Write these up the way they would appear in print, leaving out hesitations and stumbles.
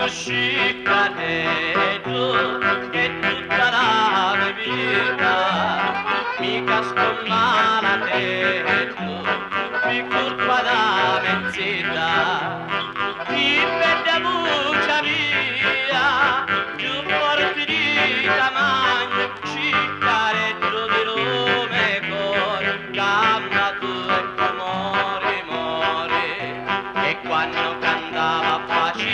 sciccareggio che tutta la mia vita mica sto malateggio mi curva da mezzita chi perde voce mia più forte di tamagno sciccareggio di Rome cor gamba tu e amore more e quando cantava faccia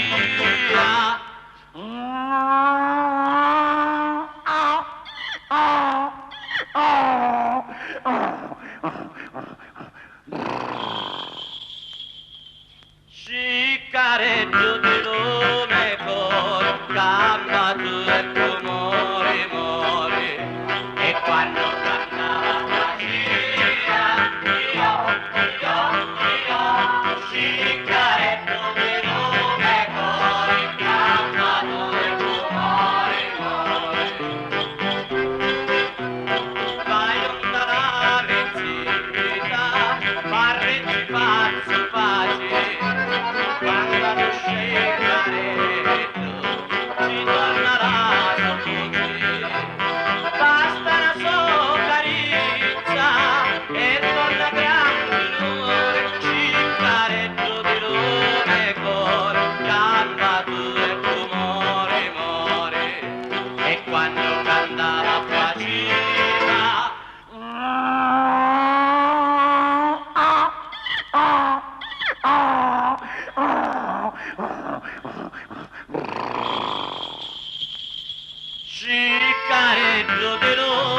Sciccareggio di lume con gamba tu e tu mori mori e quando cantava faccia io sciccareggio di lume con gamba tu e tu mori mori vai onda la mezzita parreggi pazzo pace quando lo sciccaretto ci tornerà sotto basta una sola carezza e torna grande noi sciccaretto di lume cor gamba tu e tu more more e quando cantava faceva Sciccareggio di lume